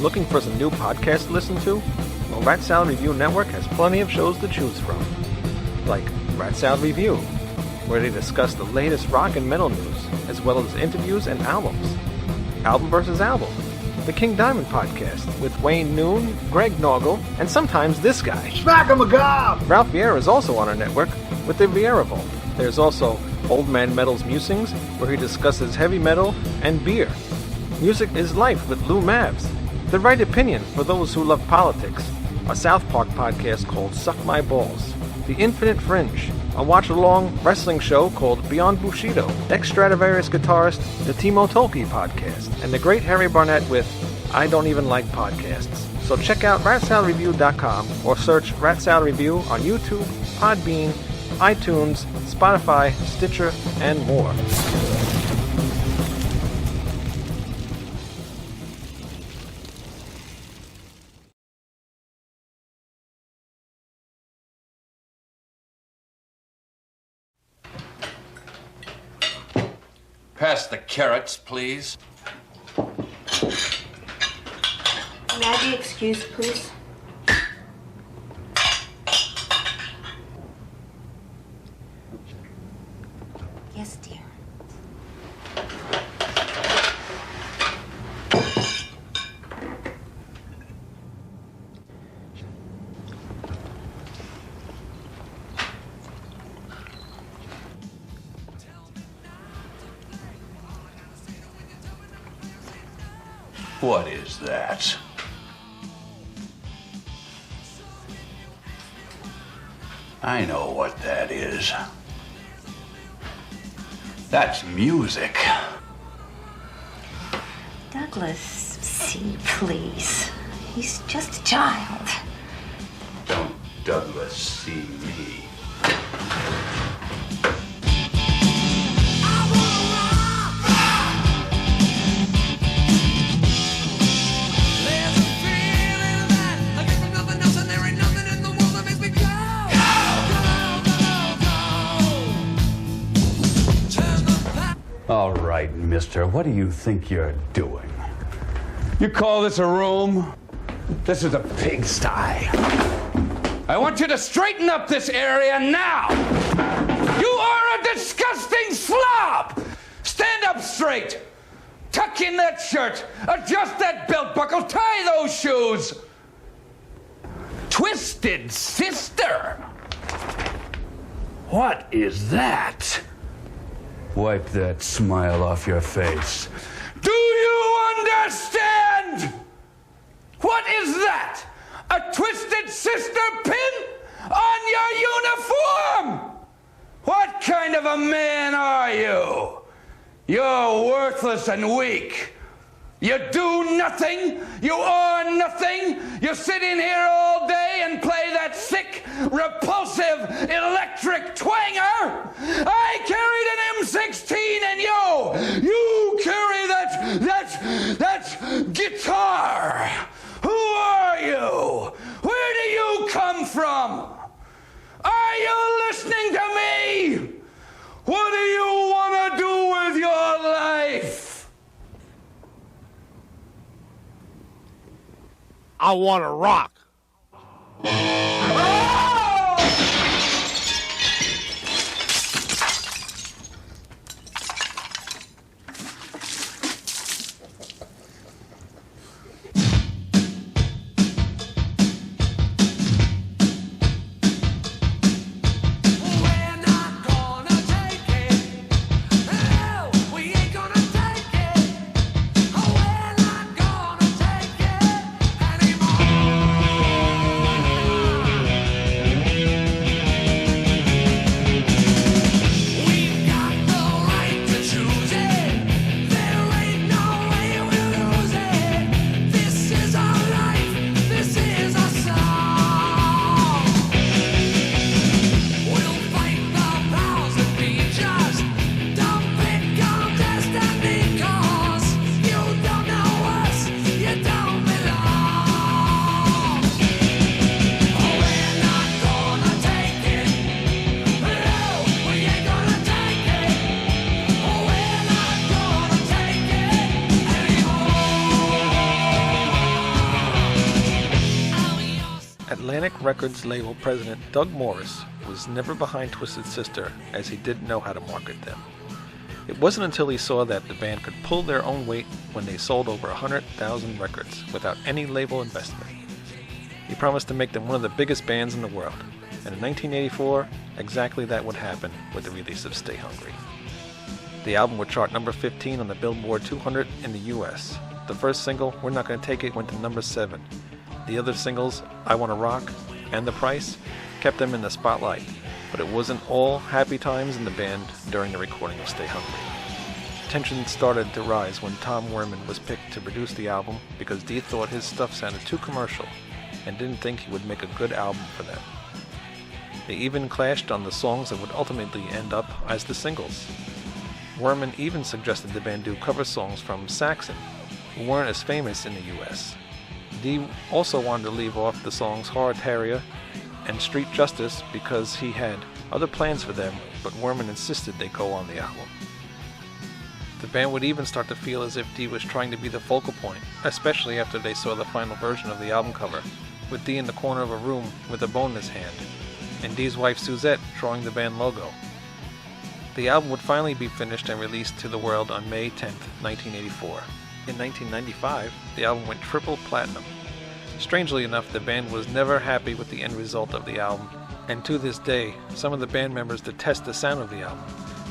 Looking for some new podcasts to listen to? Well, Rat Salad Review Network has plenty of shows to choose from. Like Rat Salad Review, where they discuss the latest rock and metal news, as well as interviews and albums. Album vs. Album, the King Diamond Podcast, with Wayne Noon, Greg Naugle, and sometimes this guy. Smack 'em a gob! Ralph Viera is also on our network with the Viera Vault. There's also Old Man Metal's Musings, where he discusses heavy metal and beer. Music is Life with Lou Mavs. The Right Opinion for those who love politics. A South Park podcast called Suck My Balls. The Infinite Fringe, a watch-along wrestling show called Beyond Bushido. Ex-Stradivarius guitarist, the Timo Tolkki podcast. And the Great Harry Barnett with I Don't Even Like Podcasts. So check out ratsaladreview.com or search Rat Salad Review on YouTube, Podbean, iTunes, Spotify, Stitcher, and more. Pass the carrots, please. May I be excused, please? Yes, dear. What is that? I know what that is. That's music. Douglas, see, please. He's just a child. Don't Douglas see me. All right, mister, what do you think you're doing? You call this a room? This is a pigsty. I want you to straighten up this area now! You are a disgusting slob! Stand up straight! Tuck in that shirt! Adjust that belt buckle! Tie those shoes! Twisted sister! What is that? Wipe that smile off your face. Do you understand? What is that? A twisted sister pin on your uniform? What kind of a man are you? You're worthless and weak. You do nothing. You are nothing. You sit in here all day and play that sick, repulsive, electric twanger. I carried an M16 and you carry that guitar. Who are you? Where do you come from? Are you listening to me? What do you want to do with your life? I want to rock. Atlantic Records label president Doug Morris was never behind Twisted Sister, as he didn't know how to market them. It wasn't until he saw that the band could pull their own weight when they sold over 100,000 records without any label investment. He promised to make them one of the biggest bands in the world, and in 1984, exactly that would happen with the release of Stay Hungry. The album would chart number 15 on the Billboard 200 in the US. The first single, We're Not Gonna Take It, went to number 7. The other singles, I Wanna Rock and The Price, kept them in the spotlight, but it wasn't all happy times in the band during the recording of Stay Hungry. Tension started to rise when Tom Werman was picked to produce the album because Dee thought his stuff sounded too commercial and didn't think he would make a good album for them. They even clashed on the songs that would ultimately end up as the singles. Werman even suggested the band do cover songs from Saxon, who weren't as famous in the US. Dee also wanted to leave off the songs Hard Harrier and Street Justice because he had other plans for them, but Werman insisted they go on the album. The band would even start to feel as if Dee was trying to be the focal point, especially after they saw the final version of the album cover, with Dee in the corner of a room with a bone in his hand, and Dee's wife Suzette drawing the band logo. The album would finally be finished and released to the world on May 10, 1984. In 1995, the album went triple platinum. Strangely enough, the band was never happy with the end result of the album, and to this day, some of the band members detest the sound of the album,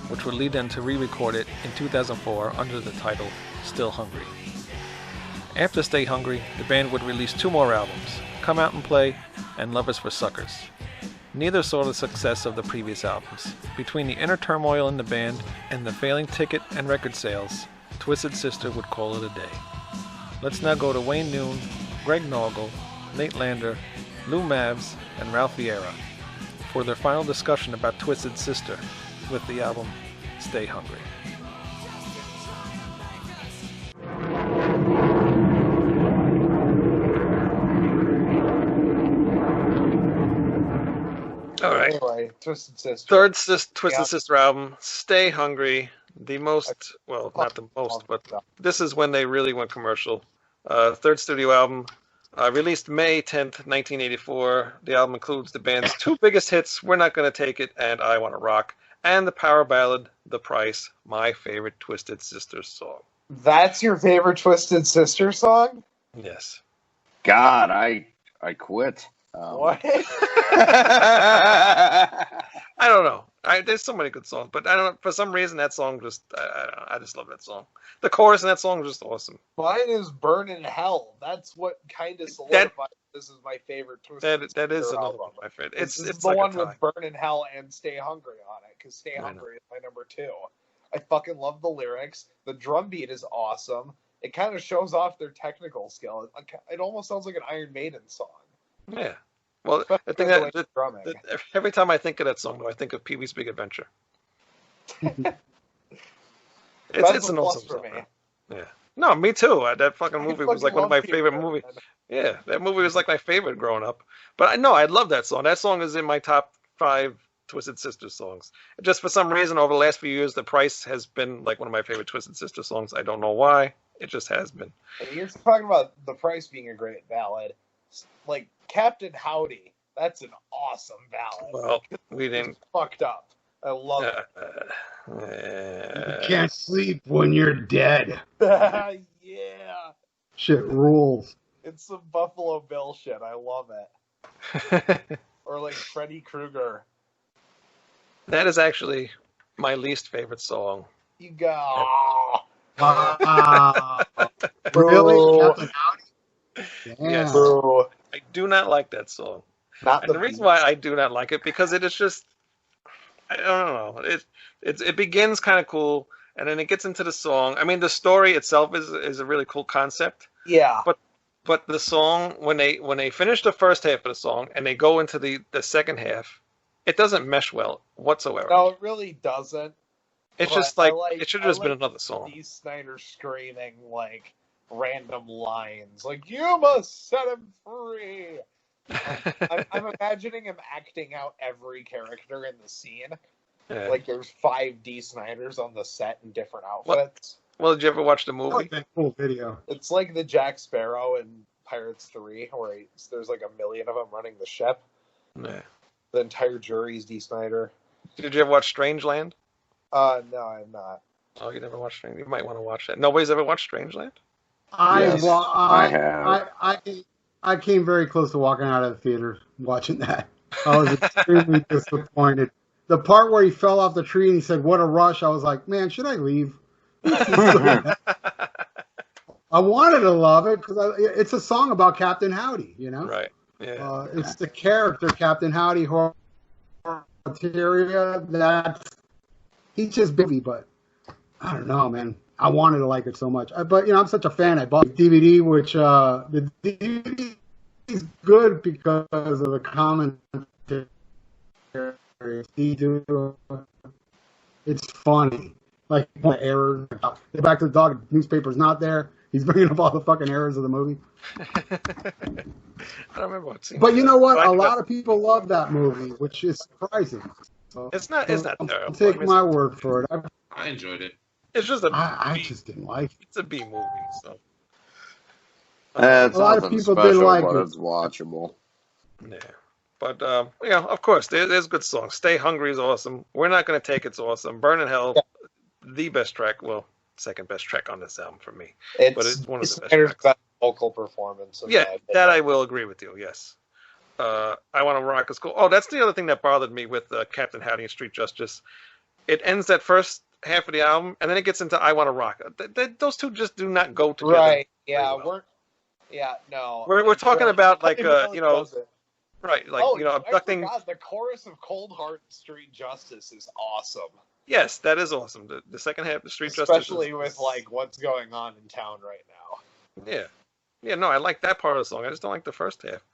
which would lead them to re-record it in 2004 under the title Still Hungry. After Stay Hungry, the band would release 2 more albums, Come Out and Play and Lovers for Suckers. Neither saw the success of the previous albums. Between the inner turmoil in the band and the failing ticket and record sales, Twisted Sister would call it a day. Let's now go to Wayne Noon, Greg Naugle, Nate Landherr, Lou Mavs, and Ralph Viera for their final discussion about Twisted Sister with the album Stay Hungry. All right. Anyway, Twisted Sister. Third Twisted Sister album, Stay Hungry. The most, well, not the most, but this is when they really went commercial. Third studio album, released May 10th, 1984. The album includes the band's 2 biggest hits, We're Not Gonna Take It and I Wanna Rock, and the power ballad, The Price, my favorite Twisted Sister song. That's your favorite Twisted Sister song? Yes. God, I quit. What? I don't know. There's so many good songs, but I don't know, for some reason that song just, I just love that song. The chorus in that song is just awesome. Mine is Burn in Hell. That's what kind of solidifies this is my favorite Twisted Sister that is another album. one of my favorite. It's it's the like one a tie. with Burn in Hell and Stay Hungry on it, because Stay Hungry is my number 2. I fucking love the lyrics. The drum beat is awesome. It kind of shows off their technical skill. It almost sounds like an Iron Maiden song. Yeah. Well, I think that every time I think of that song, though, I think of Pee-wee's Big Adventure. it's an awesome song. Yeah. No, me too. That fucking movie was like one of my favorite movies. Yeah, that movie was like my favorite growing up. But I love that song. That song is in my top 5 Twisted Sister songs. Just for some reason, over the last few years, The Price has been like one of my favorite Twisted Sister songs. I don't know why. It just has been. You're talking about The Price being a great ballad. Like Captain Howdy, that's an awesome ballad. Well, we didn't. It's fucked up. I love it. You can't sleep when you're dead. Yeah. Shit rules. It's some Buffalo Bill shit. I love it. Or like Freddy Krueger. That is actually my least favorite song. You go. Really? Captain Howdy? Yes. Boo. I do not like that song. Not And the reason why I do not like it, because it is just, I don't know. It begins kind of cool, and then it gets into the song. I mean, the story itself is a really cool concept. Yeah. But the song, when they finish the first half of the song and they go into the second half, it doesn't mesh well whatsoever. No, it really doesn't. It's just like it should have just been another song. Dee Snider screaming like random lines, like "You must set him free." I'm imagining him acting out every character in the scene. Yeah. Like there's 5 Dee Sniders on the set in different outfits. Well, did you ever watch the I movie? like that cool video. It's like the Jack Sparrow in Pirates 3, where there's like a million of them running the ship. Yeah. The entire jury's Dee Snider. Did you ever watch Strangeland? No, I'm not. Oh, you never watched Strange? You might want to watch that. Nobody's ever watched Strangeland? Yes, I have. I came very close to walking out of the theater watching that. I was extremely disappointed. The part where he fell off the tree and he said, "What a rush!" I was like, "Man, should I leave?" I wanted to love it because it's a song about Captain Howdy, you know. Right. Yeah. It's the character Captain Howdy Horteria. He's just busy, but I don't know, man. I wanted to like it so much, but I'm such a fan. I bought the DVD, which the DVD is good because of the commentary. It's funny, like errors. Back to the dog. Newspaper's not there. He's bringing up all the fucking errors of the movie. I don't remember what scene. But you know what? A lot of people love that movie, which is surprising. So, it's not terrible. Take my word for it. I enjoyed it. It's just a I B. just didn't like it. It's a B movie, so. It's A lot of nothing people special, didn't like but it. it's watchable. Yeah. But, of course, there's good songs. Stay Hungry is awesome. We're Not Gonna Take It's awesome. Burn in Hell, the best track. Well, second best track on this album for me. But it's one of the best tracks. Best vocal performance. Yeah, that I will agree with you, yes. I Want to Rock is cool. Oh, that's the other thing that bothered me with Captain Howdy and Street Justice. It ends that first half of the album, and then it gets into I Want to Rock. Those two just do not go together. Right, yeah, well. no. We're talking about, like, really doesn't. right, like, abducting. I forgot, the chorus of Cold Heart Street Justice is awesome. Yes, that is awesome. The second half of Street Justice. Especially with, like, what's going on in town right now. Yeah. Yeah, no, I like that part of the song. I just don't like the first half.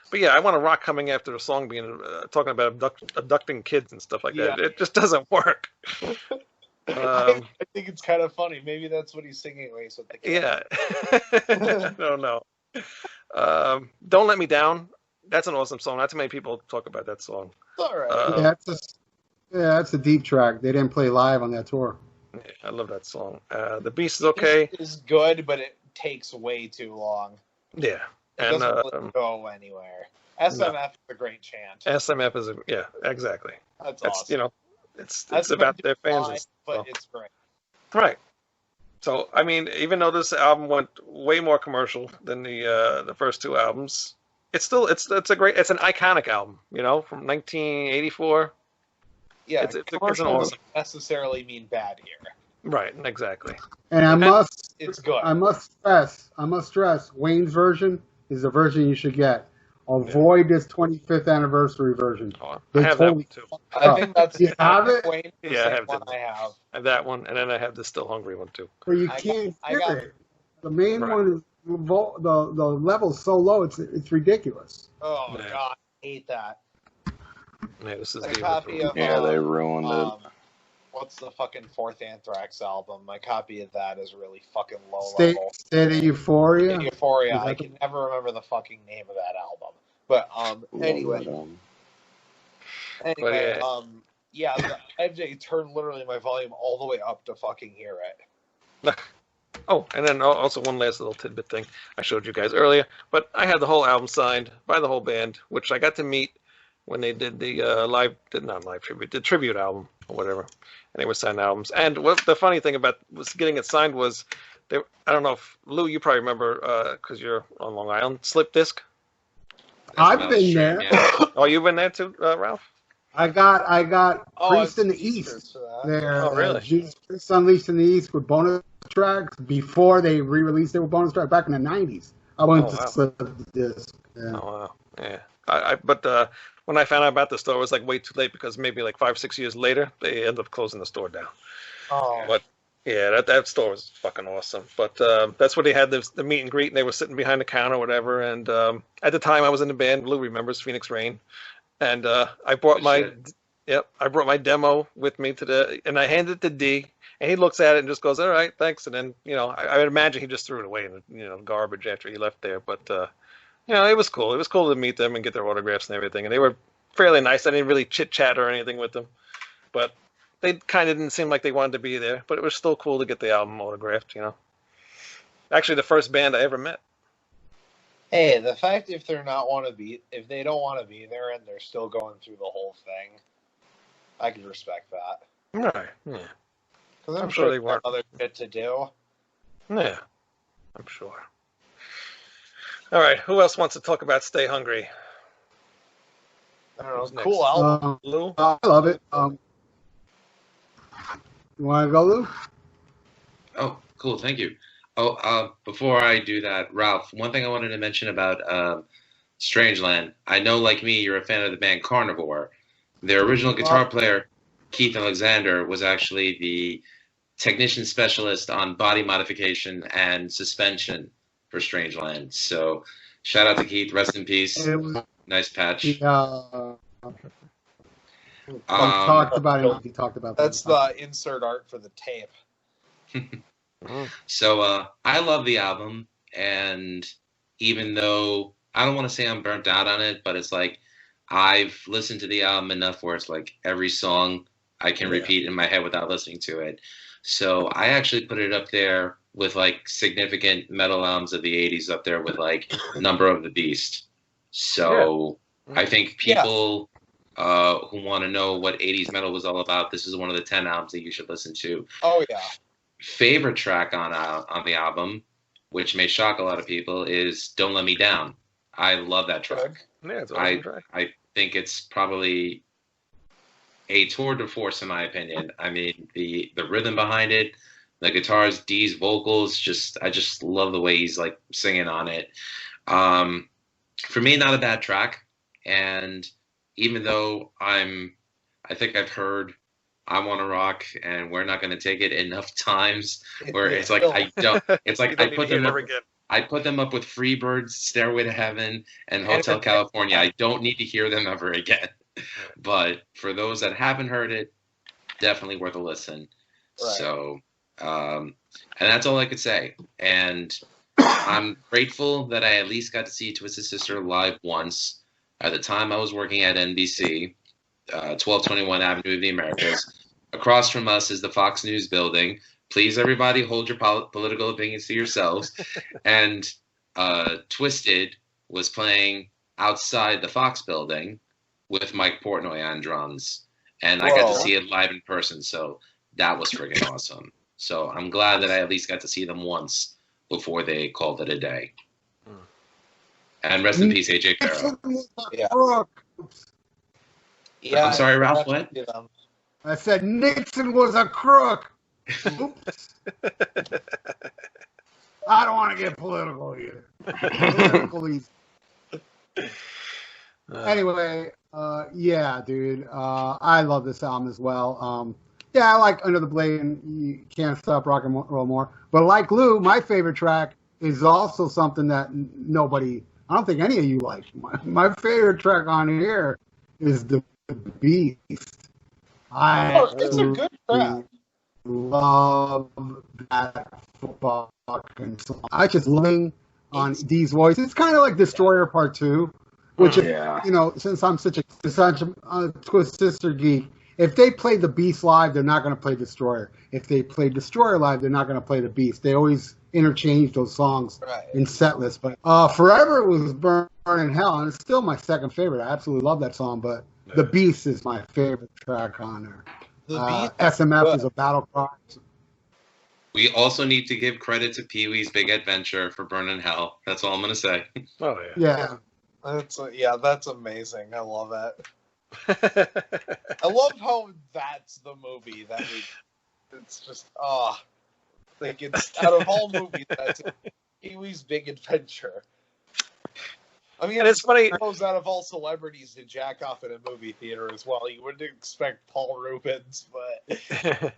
But yeah, I Want to Rock coming after the song being talking about abducting kids and stuff like that. It just doesn't work. I think it's kind of funny. Maybe that's what he's singing when he's with the kid. Yeah. No. Don't Let Me Down. That's an awesome song. Not too many people talk about that song. It's all right. That's a deep track. They didn't play live on that tour. Yeah, I love that song. The Beast is okay. It is good, but it takes way too long. Yeah. It doesn't really go anywhere. SMF is a great chant. SMF is exactly. That's awesome. It's about their fans. Fine, but it's great. Right. So, I mean, even though this album went way more commercial than the first two albums, it's an iconic album, from 1984. Yeah, it's commercial awesome. doesn't necessarily mean bad here. Right, exactly. And it's good. I must stress, Wayne's version is the version you should get. Avoid this 25th anniversary version. Oh, I have that one too. I think that's you have it. Wayne, yeah, I have one. I have. I have that one, and then I have the Still Hungry one too. But you can't hear it. The main one is the level's so low, it's ridiculous. Oh God, I hate that. Yeah, this is a copy of. Yeah, they ruined it. What's the fucking fourth Anthrax album? My copy of that is really fucking low level. State of Euphoria? Euphoria. I can never remember the fucking name of that album. But anyway. The IJ turned literally my volume all the way up to fucking hear it. Oh, and then also one last little tidbit thing I showed you guys earlier. But I had the whole album signed by the whole band, which I got to meet when they did the the tribute album or whatever, and they were signed albums. And what the funny thing about was getting it signed was, I don't know if Lou, you probably remember because you're on Long Island, Slip Disc. I've been there. Yeah. Oh, you've been there too, Ralph? I got Priest in the East there. Oh, really? Jesus Christ Unleashed in the East with bonus tracks before they re-released their bonus track back in the 90s. I went to Slip Disc. Yeah. Oh, wow. Yeah. But when I found out about the store, it was like way too late because maybe like 5-6 years later, they ended up closing the store down. Oh. But yeah, that store was fucking awesome. But that's where they had the meet and greet, and they were sitting behind the counter or whatever. And at the time, I was in the band. Lou remembers Phoenix Rain, and I brought my demo with me and I handed it to D, and he looks at it and just goes, "All right, thanks." And then I would imagine he just threw it away in the garbage after he left there. But it was cool. It was cool to meet them and get their autographs and everything. And they were fairly nice. I didn't really chit chat or anything with them, but they kind of didn't seem like they wanted to be there, but it was still cool to get the album autographed, you know. Actually, the first band I ever met. Hey, the fact if they don't want to be there and they're still going through the whole thing, I can respect that. Right, yeah. Because I'm sure they got weren't. other shit to do. Yeah, I'm sure. All right, who else wants to talk about Stay Hungry? I don't know. Who's Cool next? album. Lou? I love it. You want to go, Lou? Oh, cool. Thank you. Oh, before I do that, Ralph, one thing I wanted to mention about Strangeland. I know, like me, you're a fan of the band Carnivore. Their original guitar player, Keith Alexander, was actually the technician specialist on body modification and suspension for Strangeland. So, shout out to Keith. Rest in peace. Nice patch. Yeah. Talked about it. He talked about that. That's the insert art for the tape. So I love the album, and even though I don't want to say I'm burnt out on it, but it's like I've listened to the album enough where it's like every song I can repeat in my head without listening to it. So I actually put it up there with like significant metal albums of the 80s up there with like Number of the Beast. So I think people who want to know what 80s metal was all about, this is one of the 10 albums that you should listen to. Oh, yeah. Favorite track on the album, which may shock a lot of people, is Don't Let Me Down. I love that track. Yeah, it's an awesome track. I think it's probably a tour de force in my opinion. I mean, the rhythm behind it, the guitars, Dee's vocals, I just love the way he's like singing on it. For me, not a bad track. And even though I think I've heard I Want to Rock and We're Not Going to Take It enough times where it's like I put them up with Freebirds, Stairway to Heaven, and Hotel California. I don't need to hear them ever again. But for those that haven't heard it, definitely worth a listen. Right. So, and that's all I could say. And I'm grateful that I at least got to see Twisted Sister live once. At the time, I was working at NBC, 1221 Avenue of the Americas. Across from us is the Fox News building. Please, everybody, hold your political opinions to yourselves. And Twisted was playing outside the Fox building with Mike Portnoy on drums. And I got to see it live in person, so that was friggin' awesome. So I'm glad that I at least got to see them once before they called it a day. And rest in peace, AJ Farrell. Yeah. I'm sorry, Ralph, what? I said Nixon was a crook. Oops. I don't want to get political here. Anyway, yeah, dude. I love this album as well. Yeah, I like Under the Blade and You Can't Stop Rock and Roll More. But like Lou, my favorite track is also something that I don't think any of you like. My favorite track on here is The Beast. It's a good track. Love that fucking song. I just lean on Dee's voice. It's kind of like Destroyer Part 2, which, since I'm such a Twisted Sister geek, if they play The Beast live, they're not going to play Destroyer. If they play Destroyer live, they're not going to play The Beast. They always interchange those songs in set lists. But Forever was Burning Hell, and it's still my second favorite. I absolutely love that song, but The Beast is my favorite track on there. SMF is a battle cry. We also need to give credit to Pee-wee's Big Adventure for Burning Hell. That's all I'm going to say. Oh, yeah. Yeah. That's amazing. I love it. I love how that's the movie it's just, like it's out of all movies, that's Pee-wee's Big Adventure. I mean, and it's funny. Out of all celebrities to jack off in a movie theater as well. You wouldn't expect Paul Rubens, but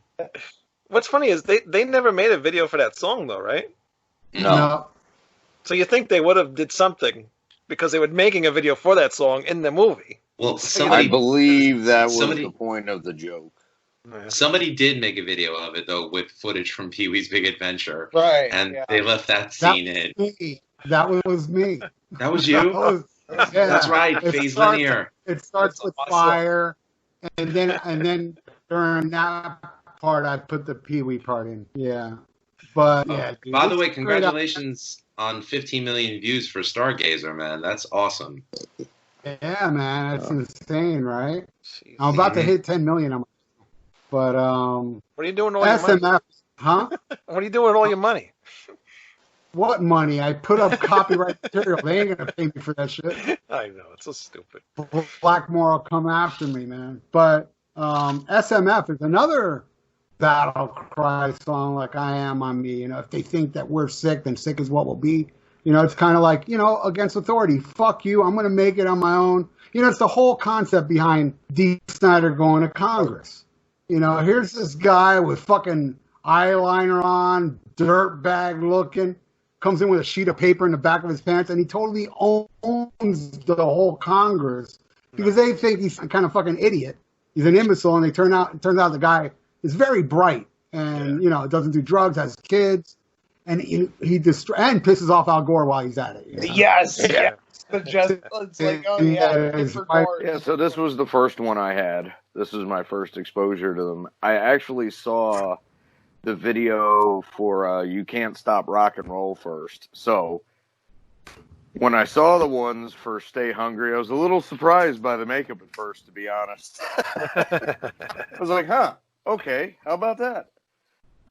what's funny is they never made a video for that song, though, right? No. So you think they would have did something because they were making a video for that song in the movie? Well, I believe that was the point of the joke. Somebody did make a video of it, though, with footage from Pee-wee's Big Adventure. Right. And they left that scene in. That was me. That was you? That's right. Phase Linear. It starts with fire, and then during that part, I put the Pee Wee part in. Yeah. But, yeah. Dude, by the way, congratulations on 15 million views for Stargazer, man. That's awesome. Yeah, man. That's insane, right? Jeez. I'm about to hit 10 million. But, what are you doing with all SMF, your money? Huh? What are you doing with all your money? What money? I put up copyright material. They ain't gonna pay me for that shit. I know, it's so stupid. Blackmore will come after me, man. But SMF is another battle cry song, like I Am on Me. You know, if they think that we're sick, then sick is what we'll be. You know, it's kind of like, you know, against authority. Fuck you. I'm gonna make it on my own. You know, it's the whole concept behind Dee Snider going to Congress. You know, here's this guy with fucking eyeliner on, dirtbag looking. Comes in with a sheet of paper in the back of his pants, and he totally owns the whole Congress because they think he's a kind of fucking idiot. He's an imbecile, and it turns out the guy is very bright and you know doesn't do drugs, has kids, and he and pisses off Al Gore while he's at it. You know? Yes. It's like, oh yeah. So this was the first one I had. This is my first exposure to them. I actually saw the video for You Can't Stop Rock and Roll first. So when I saw the ones for Stay Hungry, I was a little surprised by the makeup at first, to be honest. I was like, huh, okay, how about that?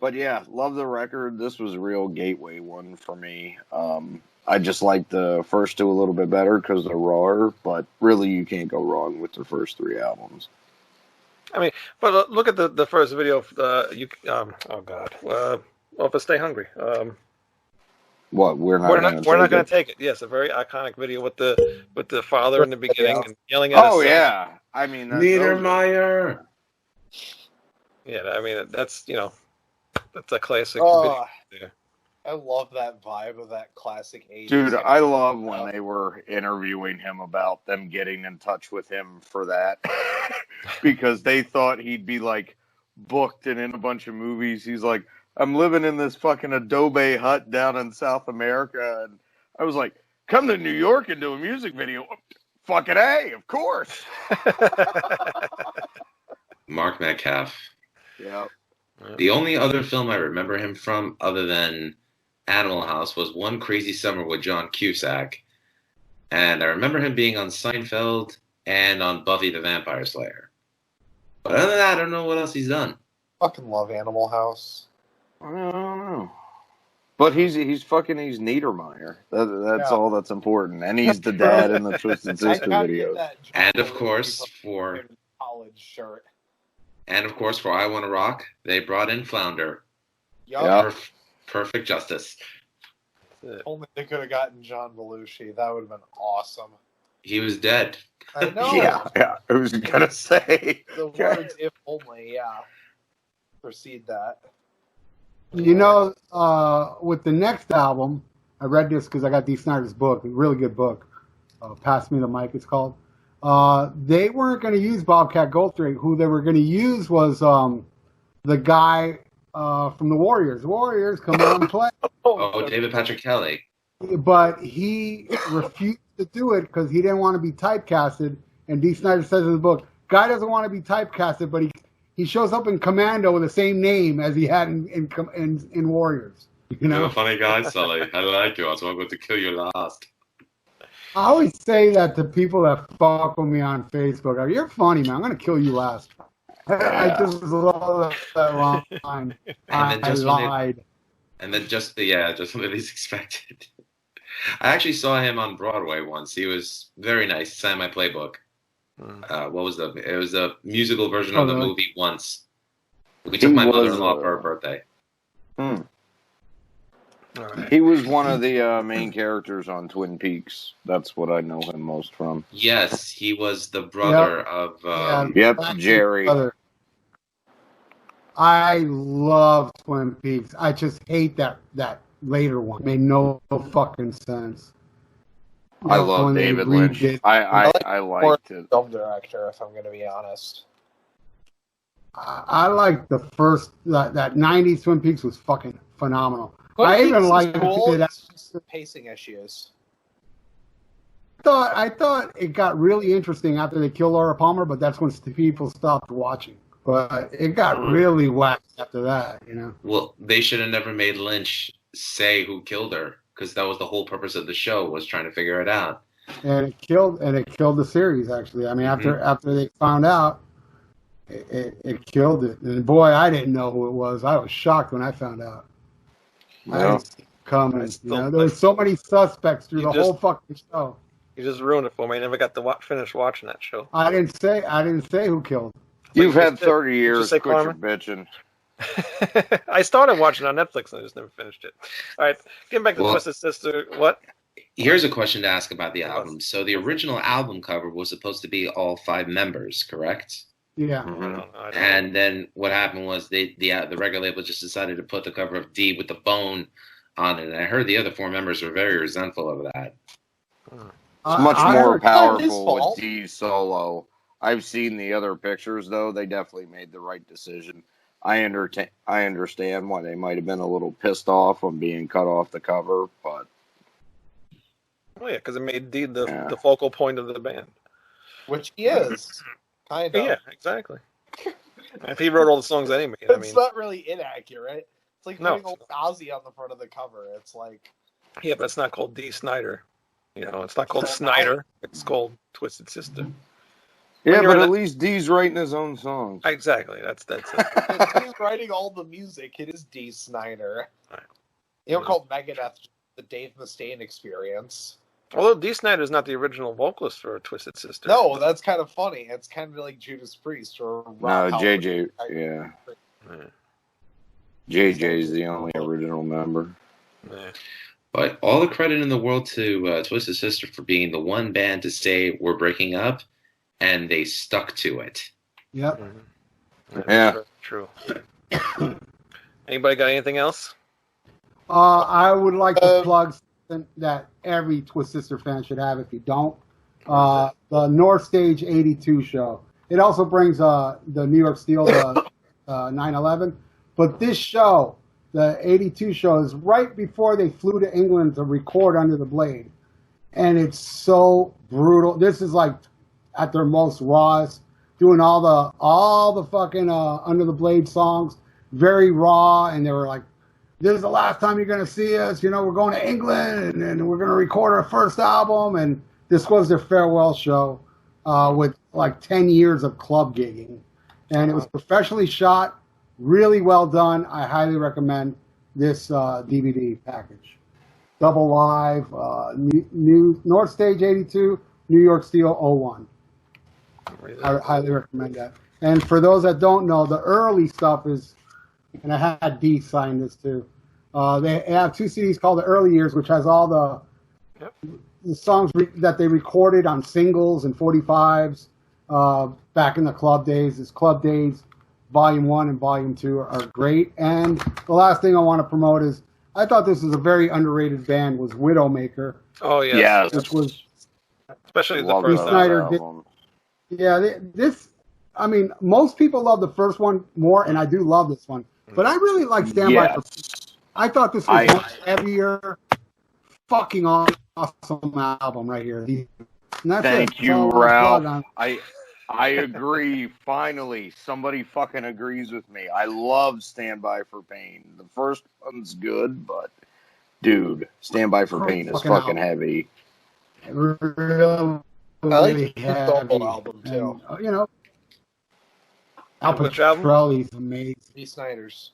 But yeah, love the record. This was a real gateway one for me. I just like the first two a little bit better because they're rawer, but really you can't go wrong with the first three albums. I mean, but look at the first video. Oh God, for Stay Hungry. What we're not going to take it. Yes, a very iconic video with the father in the beginning and yelling at. Oh yeah, I mean Niedermeyer. Yeah, I mean that's that's a classic video. Yeah. I love that vibe of that classic 80s. Dude, I love when they were interviewing him about them getting in touch with him for that. Because they thought he'd be, like, booked and in a bunch of movies. He's like, I'm living in this fucking adobe hut down in South America. And I was like, come to New York and do a music video. Fucking A, of course. Mark Metcalf. Yeah. The only other film I remember him from, other than Animal House, was One Crazy Summer with John Cusack. And I remember him being on Seinfeld and on Buffy the Vampire Slayer. But other than that, I don't know what else he's done. Fucking love Animal House. I don't know. But he's Niedermeyer. That's all that's important. And he's the dad in the Twisted Sister videos. And of course, for college shirt. And of course, for I Wanna Rock, they brought in Flounder. Yep. Perfect justice. Only they could have gotten John Belushi. That would have been awesome. He was dead. I know. Yeah. I was gonna say the words "if only." Yeah. Proceed that. You know, with the next album, I read this because I got Dee Snider's book, a really good book. Pass Me the Mic, it's called. They weren't going to use Bobcat Goldthwait. Who they were going to use was the guy from the Warriors. The Warriors, come on and play. David Patrick Kelly. But he refused to do it because he didn't want to be typecasted. And Dee Snider says in the book, guy doesn't want to be typecasted, but he shows up in Commando with the same name as he had in Warriors. You know? You're a funny guy, Sully. I like you. So I'm going to kill you last. I always say that to people that fuck with me on Facebook. You're funny, man. I'm going to kill you last. I just love that line. I lied. And then just when they least expected. I actually saw him on Broadway once. He was very nice. He signed my playbook. It was a musical version of the movie Once. We took my mother-in-law for her birthday. Right. He was one of the main characters on Twin Peaks. That's what I know him most from. Yes, he was the brother of... Jerry. Brother. I love Twin Peaks. I just hate that later one. It made no fucking sense. I love David Lynch. I liked it. Film director, if I'm going to be honest. I like the first... That 90s Twin Peaks was fucking phenomenal. I even liked it. Just the pacing issues. I thought it got really interesting after they killed Laura Palmer, but that's when people stopped watching. But it got really whacked after that, you know. Well, they should have never made Lynch say who killed her, because that was the whole purpose of the show, was trying to figure it out. And it killed the series, actually. I mean, after they found out, it killed it. And boy, I didn't know who it was. I was shocked when I found out. I didn't see it coming. You know, there was so many suspects through the whole fucking show. You just ruined it for me. I never got to finish watching that show. I didn't say who killed. You've had 30 years. Quit your bitching. I started watching it on Netflix and I just never finished it. All right, getting back to Twisted Sister. What? Here's a question to ask about the album. So the original album cover was supposed to be all 5 members, correct? Yeah. And then what happened was the record label just decided to put the cover of D with the bone on it. And I heard the other 4 members were very resentful of that. It's much more powerful with D's solo. I've seen the other pictures, though. They definitely made the right decision. I understand why they might have been a little pissed off on being cut off the cover, but... Oh, yeah, because it made D the focal point of the band. Which he is, kind of. Yeah, exactly. If he wrote all the songs anyway, it's not really inaccurate. It's like putting old Ozzy on the front of the cover. It's like... Yeah, but it's not called D. Snyder. You know, it's not called Snyder. It's called Twisted Sister. Yeah, but at least D's writing his own songs. Exactly. That's it. He's writing all the music. It is D. Snyder. Right. You don't call Megadeth the Dave Mustaine experience. Although D. Snyder is not the original vocalist for Twisted Sister. No, that's kind of funny. It's kind of like Judas Priest or Rob JJ. Yeah. JJ's the only original member. Yeah. But all the credit in the world to Twisted Sister for being the one band to say we're breaking up, and they stuck to it. Yep. Yeah. True. Anybody got anything else? I would like to plug something that every Twisted Sister fan should have if you don't. The North Stage 82 show. It also brings the New York Steel, the 9/11. But this show, the 82 show, is right before they flew to England to record Under the Blade. And it's so brutal. This is like at their most rawest, doing all the fucking Under the Blade songs, very raw, and they were like, this is the last time you're going to see us, you know, we're going to England, and we're going to record our first album, and this was their farewell show with like 10 years of club gigging, and it was professionally shot, really well done. I highly recommend this DVD package. Double live, new North Stage 82, New York Steel 01. I highly recommend that. And for those that don't know, the early stuff is, and I had D sign this too. They have 2 CDs called The Early Years, which has all the songs that they recorded on singles and 45s back in the club days. This Club Days Volume 1 and Volume 2 are great. And the last thing I want to promote is, I thought this was a very underrated band, was Widowmaker. Oh, yes. Yeah. Which was... Especially the first album. I mean, most people love the first one more, and I do love this one. But I really like Stand By For Peace. I thought this was much heavier, fucking awesome album right here. Thank you, Ralph. I agree. Finally, somebody fucking agrees with me. I love Stand By For Pain. The first one's good, but dude, Stand By For Pain is fucking heavy. Really, I like the double album too. And, you know, Al Pitrelli's amazing. D. Snyder's.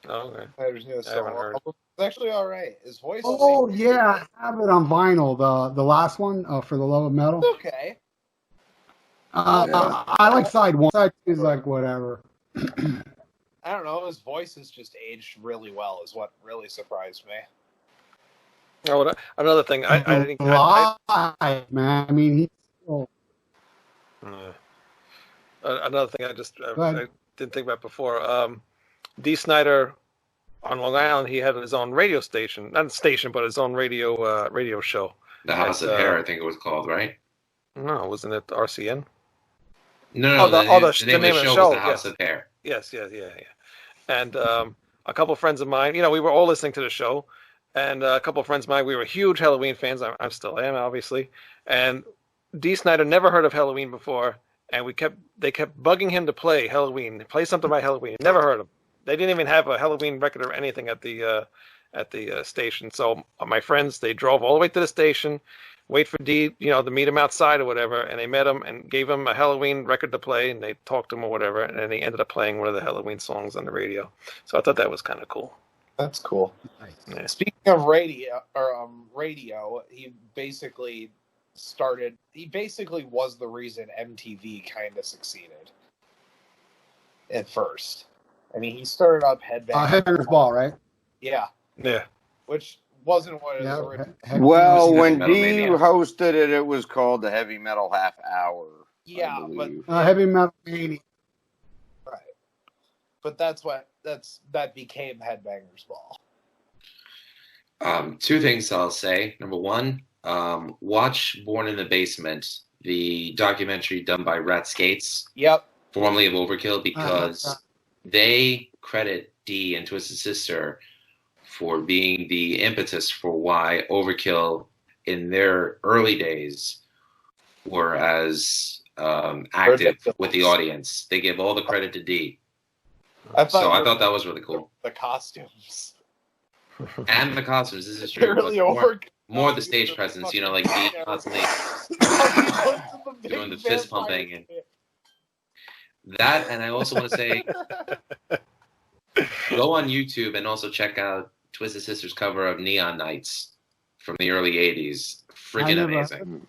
Oh, okay. Snyder's new solo album. It's actually all right. His voice. Oh yeah, I have it on vinyl. The last one for the Love of Metal. It's okay. I like side 1. Side 2 is like whatever. I don't know. His voice has just aged really well. Is what really surprised me. Oh, another thing. I think man. I mean, he's still... another thing I didn't think about before. D. Snyder on Long Island, he had his own radio station, not station, but his own radio show. The House of Hair, I think it was called, right? No, wasn't it RCN? No. The name of the show was The House of Hair. Yes. And a couple of friends of mine, we were all listening to the show, and a couple of friends of mine, we were huge Halloween fans. I still am, obviously. And D. Snyder never heard of Halloween before, and they kept bugging him to play Halloween, play something by Halloween. Never heard him. They didn't even have a Halloween record or anything at the station. So my friends, they drove all the way to the station, wait for D, to meet him outside or whatever, and they met him and gave him a Halloween record to play, and they talked to him or whatever, and then he ended up playing one of the Halloween songs on the radio. So I thought that was kind of cool. That's cool. Nice. Yeah. Speaking of radio, he basically was the reason MTV kind of succeeded at first. I mean, he started up Headbangers Ball, right? Yeah. Yeah. Which wasn't what it was originally. Well, when D hosted it, it was called the Heavy Metal Half Hour. Yeah, but Heavy Metal Mania. Right. But that became Headbangers Ball. Two things I'll say. Number one, watch Born in the Basement, the documentary done by Rat Skates. Yep. Formerly of Overkill, because they credit D and Twisted Sister for being the impetus for why Overkill in their early days were as active with the audience. They give all the credit to D. I thought that was really cool. The costumes. And the costumes, this is true. Really more the stage presence, like D constantly doing the fist pumping. And that, and I also want to say, go on YouTube and also check out Twisted Sister's cover of Neon Nights from the early 80s. Freaking amazing.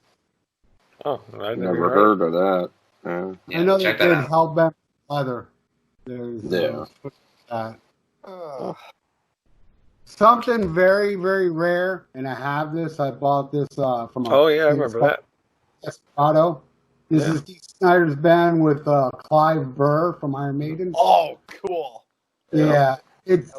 Oh, I never heard of that. Yeah, I know check they that did out. Hellbent Leather. Something very, very rare, and I have this. I bought this from I remember that. Desperado. This is Dee Snider's band with Clive Burr from Iron Maiden. Oh, cool. Yeah. It's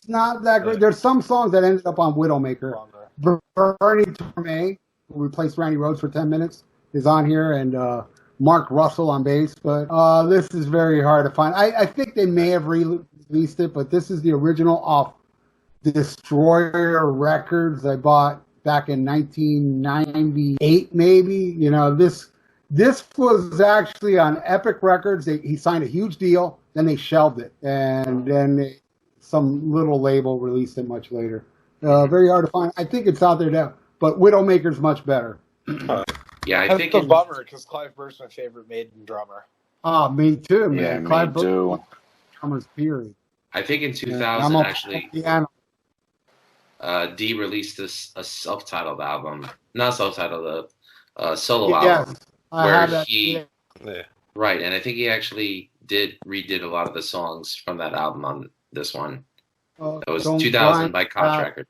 not that great. There's some songs that ended up on Widowmaker. Bernie Torme, who replaced Randy Rhoads for 10 minutes, is on here, and Mark Russell on bass. But this is very hard to find. I think they may have released it, but this is the original off Destroyer Records I bought back in 1998, maybe. This was actually on Epic Records. He signed a huge deal. Then they shelved it, and then some little label released it much later. Very hard to find. I think it's out there now, but Widowmaker's much better. Yeah, I think it's a bummer because Clive Burr's my favorite Maiden drummer. Me too, man. Yeah, Clive me too. Burr, drummers, period. I think in 2000, actually, D released a self-titled album. Not self-titled, a solo album. Where he... Yeah. Right, and I think he actually redid a lot of the songs from that album on this one. That was 2000 by Koch Record.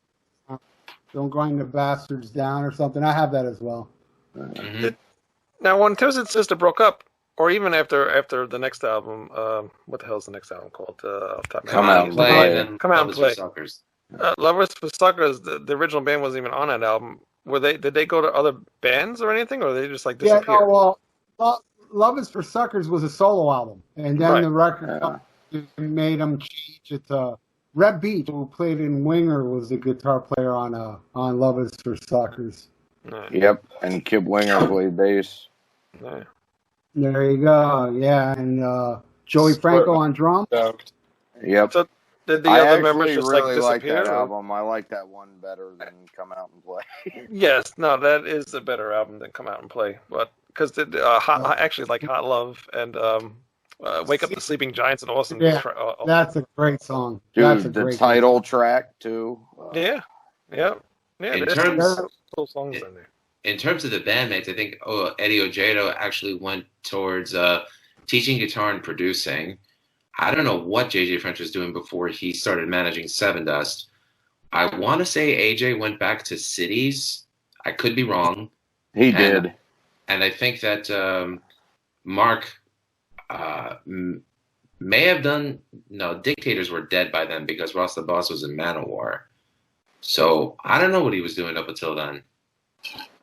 Don't Grind the Bastards Down or something. I have that as well. Mm-hmm. Now, when Twisted Sister broke up, or even after the next album, what the hell is the next album called? Come Out and Play. Come Out and Play. Suckers. Lovers for Suckers. The original band wasn't even on that album. Did they go to other bands or anything, or they just disappeared? Yeah, well, Love Is for Suckers was a solo album, and then the record made them change it to Reb Beach, who played in Winger, was the guitar player on Love Is for Suckers. Yep, and Kip Winger played bass. There you go. Yeah, and Joey Franco on drums. Yep. So did the I other members actually just really like disappear? that album. I like that one better than Come Out and Play. Yes, no, that is a better album than Come Out and Play, but because I actually like Hot Love and Wake Up the Sleeping Giants and Awesome. Yeah, that's a great song. Dude, that's a the great title track too. Yeah. In songs in there. In terms of the bandmates, I think Eddie Ojeda actually went towards teaching guitar and producing. I don't know what JJ French was doing before he started managing Seven Dust. I want to say AJ went back to Cities. I could be wrong. He did. And I think that Mark may have done... No, Dictators were dead by then because Ross the Boss was in Manowar. So I don't know what he was doing up until then.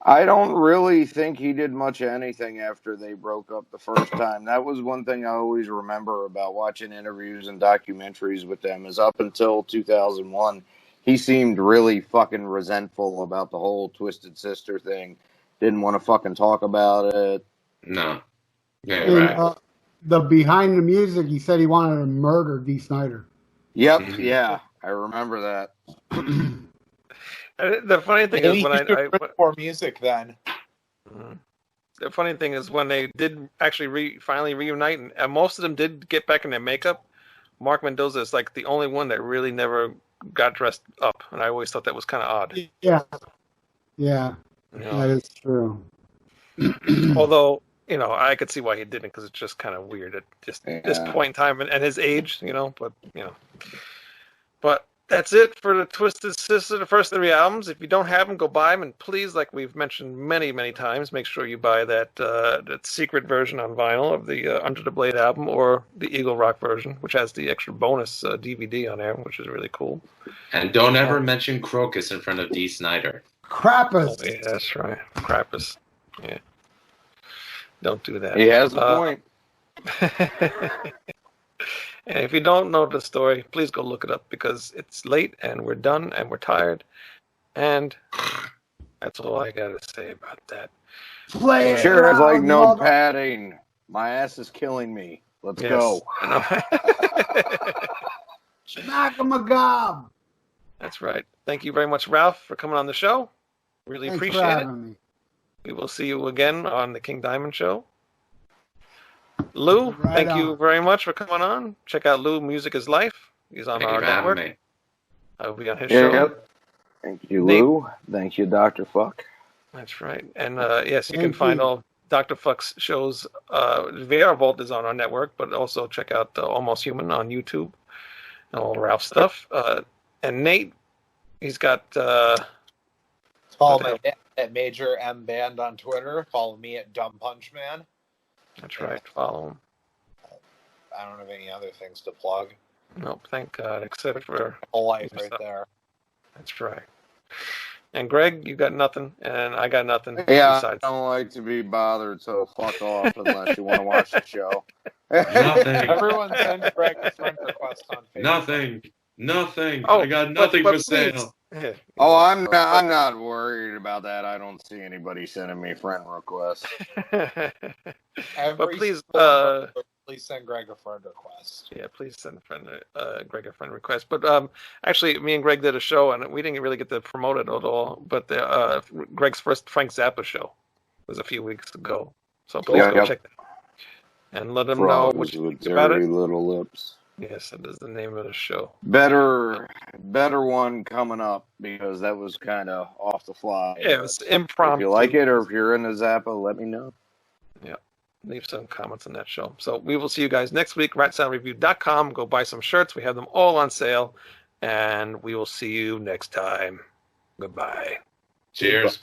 I don't really think he did much of anything after they broke up the first time. That was one thing I always remember about watching interviews and documentaries with them, is up until 2001, he seemed really fucking resentful about the whole Twisted Sister thing. didn't want to fucking talk about it. No. Yeah, And, right. the behind the music, he said he wanted to murder D. Snyder. Yep, Mhm. yeah, I remember that. The funny thing Maybe is when he should write more music then. the funny thing is when they did actually finally reunite, and most of them did get back in their makeup. Mark Mendoza is like the only one that really never got dressed up, and I always thought that was kind of odd. Yeah. Yeah, You know? that is true. Although, I could see why he didn't, because it's just kind of weird at just this point in time and his age, but, But that's it for the Twisted Sister, the first 3 albums. If you don't have them, go buy them, and please, like we've mentioned many, many times, make sure you buy that secret version on vinyl of the Under the Blade album, or the Eagle Rock version, which has the extra bonus DVD on there, which is really cool. And don't ever mention Crocus in front of D. Snyder. Krampus. Oh, yeah, that's right. Krampus. Yeah. Don't do that. He has a point. And if you don't know the story, please go look it up, because it's late and we're done and we're tired. And that's all I got to say about that. Play it Sure, it's like loud, no mother- padding. My ass is killing me. Let's go. Smack 'em a gob. That's right. Thank you very much, Ralph, for coming on the show. Really Thanks for appreciate it. having me. We will see you again on the King Diamond Show. Lou, Right thank on. you very much for coming on. Check out Lou, Music is Life. He's on Thank our you for having network. me. I'll be on his show. Yep. Thank you, Nate. Lou. Thank you, Dr. Fuck. That's right. And yes, you Thank can find you. all Dr. Fuck's shows. VR Vault is on our network, but also check out Almost Human on YouTube and all Ralph's stuff. And Nate, he's got. Follow my at Major M Band on Twitter. Follow me at Dumb Punch Man. That's right. Follow him. I don't have any other things to plug. Nope, thank God, except for Whole life yourself. right there. That's right. And Greg, you got nothing, and I got nothing. Yeah, Besides. I don't like to be bothered, so fuck off unless you want to watch the show. Nothing. Everyone send Greg a friend request on Facebook. Nothing. Oh, I got nothing but for sale. Yeah. Oh, I'm not worried about that. I don't see anybody sending me friend requests. But please, please send Greg a friend request. yeah, please send Greg a friend request. But actually, me and Greg did a show, and we didn't really get to promote it at all. But Greg's first Frank Zappa show was a few weeks ago, so please go check that out and let him know what you with think about dirty it. little lips. Yes, that is the name of the show. Better one coming up, because that was kind of off the fly. Yeah, it was impromptu. If you like it, or if you're into Zappa, let me know. Yeah, leave some comments on that show. So we will see you guys next week. RatSoundReview.com. Go buy some shirts. We have them all on sale. And we will see you next time. Goodbye. Cheers.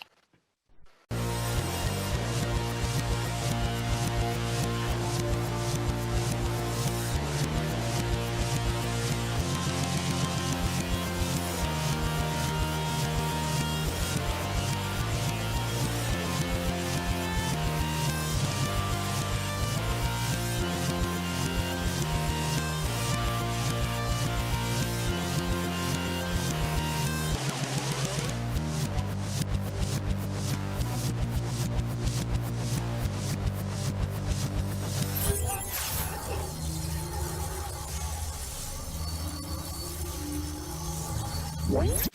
What?